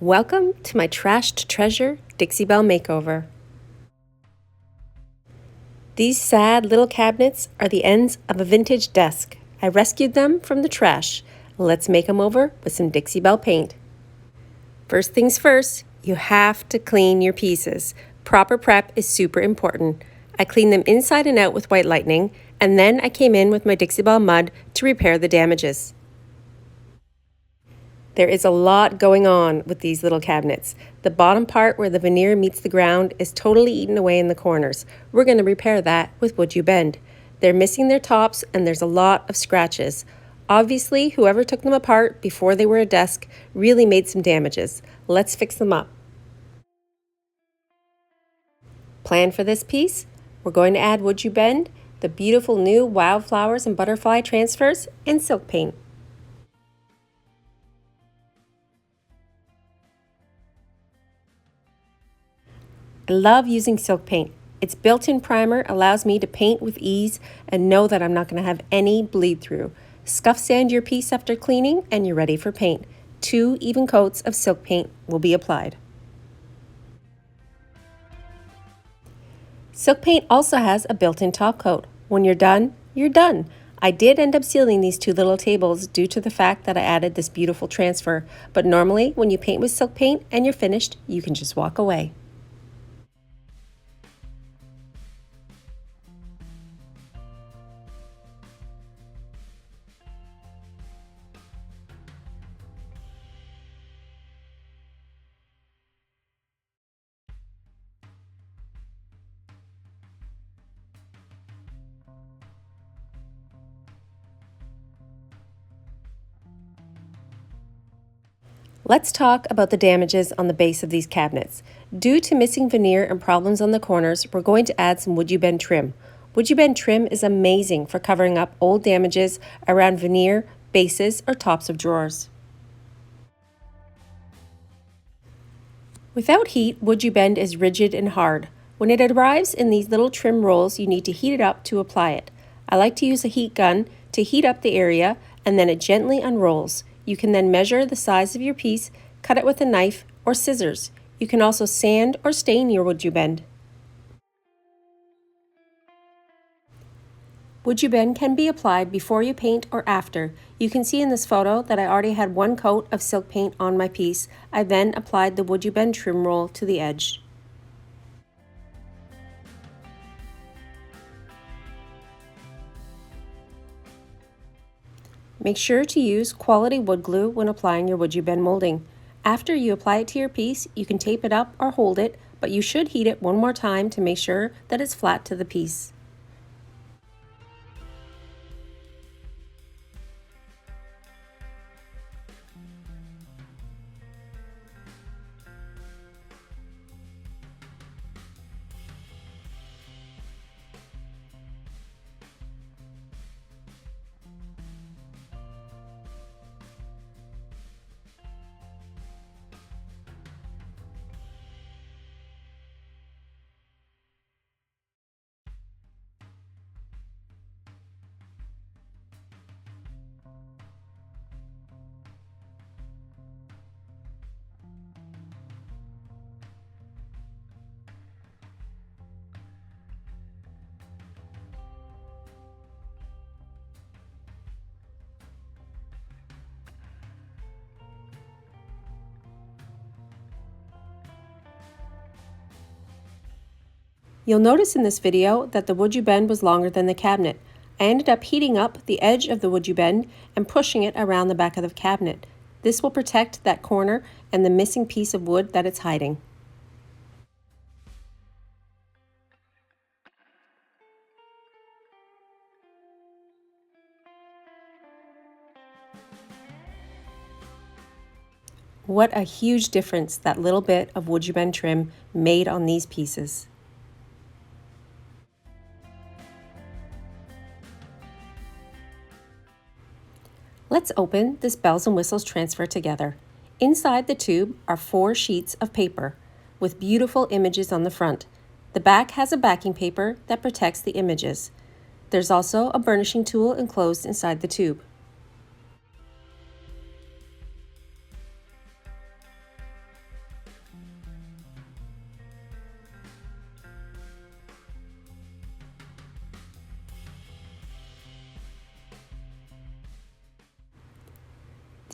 Welcome to my trashed treasure Dixie Belle makeover. These sad little cabinets are the ends of a vintage desk. I rescued them from the trash. Let's make them over with some Dixie Belle paint. First things first, you have to clean your pieces. Proper prep is super important. I cleaned them inside and out with white lightning, and then I came in with my Dixie Belle mud to repair the damages. There is a lot going on with these little cabinets. The bottom part where the veneer meets the ground is totally eaten away in the corners. We're going to repair that with Wood You Bend. They're missing their tops and there's a lot of scratches. Obviously, whoever took them apart before they were a desk really made some damages. Let's fix them up. Plan for this piece? We're going to add Wood You Bend, the beautiful new wildflowers and butterfly transfers, and silk paint. I love using silk paint. Its built-in primer allows me to paint with ease and know that I'm not going to have any bleed through. Scuff sand your piece after cleaning and you're ready for paint. 2 even coats of silk paint will be applied. Silk paint also has a built-in top coat. When you're done, you're done. I did end up sealing these 2 little tables due to the fact that I added this beautiful transfer, but normally when you paint with silk paint and you're finished, you can just walk away. Let's talk about the damages on the base of these cabinets. Due to missing veneer and problems on the corners, we're going to add some Wood You Bend trim. Wood You Bend trim is amazing for covering up old damages around veneer, bases, or tops of drawers. Without heat, Wood You Bend is rigid and hard. When it arrives in these little trim rolls, you need to heat it up to apply it. I like to use a heat gun to heat up the area, and then it gently unrolls. You can then measure the size of your piece, cut it with a knife or scissors. You can also sand or stain your Wood You Bend. Wood You Bend can be applied before you paint or after. You can see in this photo that I already had 1 coat of silk paint on my piece. I then applied the Wood You Bend trim roll to the edge. Make sure to use quality wood glue when applying your Wood You Bend molding. After you apply it to your piece, you can tape it up or hold it, but you should heat it 1 more time to make sure that it's flat to the piece. You'll notice in this video that the Wood You Bend was longer than the cabinet. I ended up heating up the edge of the Wood You Bend and pushing it around the back of the cabinet. This will protect that corner and the missing piece of wood that it's hiding. What a huge difference that little bit of Wood You Bend trim made on these pieces. Let's open this bells and whistles transfer together. Inside the tube are 4 sheets of paper with beautiful images on the front. The back has a backing paper that protects the images. There's also a burnishing tool enclosed inside the tube.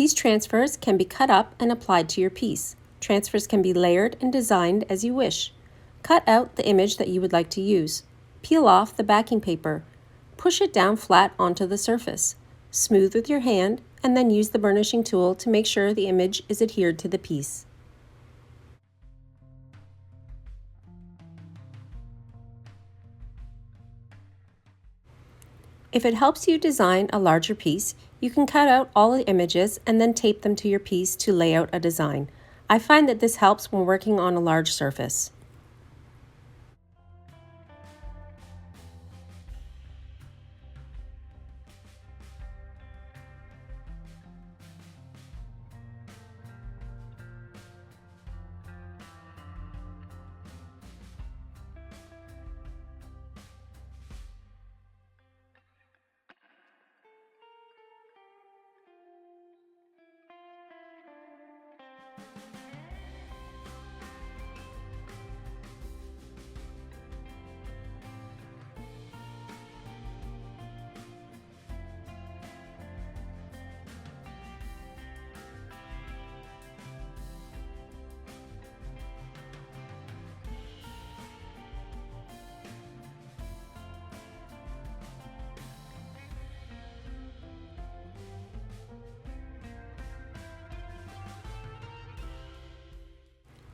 These transfers can be cut up and applied to your piece. Transfers can be layered and designed as you wish. Cut out the image that you would like to use. Peel off the backing paper. Push it down flat onto the surface. Smooth with your hand and then use the burnishing tool to make sure the image is adhered to the piece. If it helps you design a larger piece, you can cut out all the images and then tape them to your piece to lay out a design. I find that this helps when working on a large surface.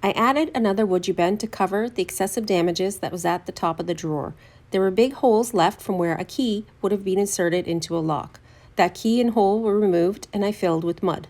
I added another wood bend to cover the excessive damages that was at the top of the drawer. There were big holes left from where a key would have been inserted into a lock. That key and hole were removed and I filled with mud.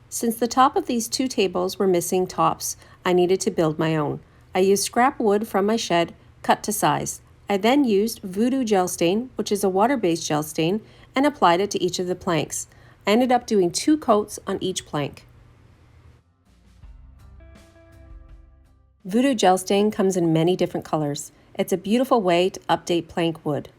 Since the top of these two tables were missing tops, I needed to build my own. I used scrap wood from my shed, cut to size. I then used Voodoo gel stain, which is a water-based gel stain, and applied it to each of the planks. I ended up doing 2 coats on each plank. Voodoo gel stain comes in many different colors. It's a beautiful way to update plank wood.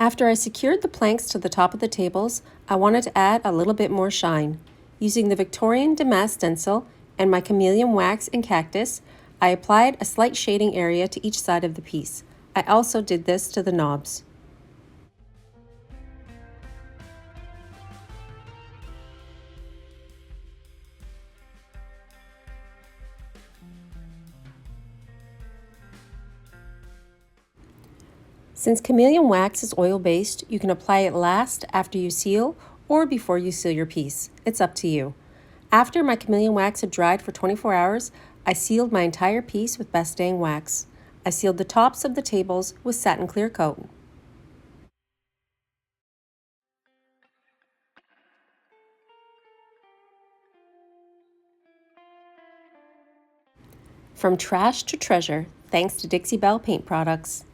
After I secured the planks to the top of the tables, I wanted to add a little bit more shine. Using the Victorian damask stencil and my chameleon wax and cactus, I applied a slight shading area to each side of the piece. I also did this to the knobs. Since chameleon wax is oil-based, you can apply it last after you seal or before you seal your piece. It's up to you. After my chameleon wax had dried for 24 hours, I sealed my entire piece with Best Dang wax. I sealed the tops of the tables with satin clear coat. From trash to treasure, thanks to Dixie Belle Paint products.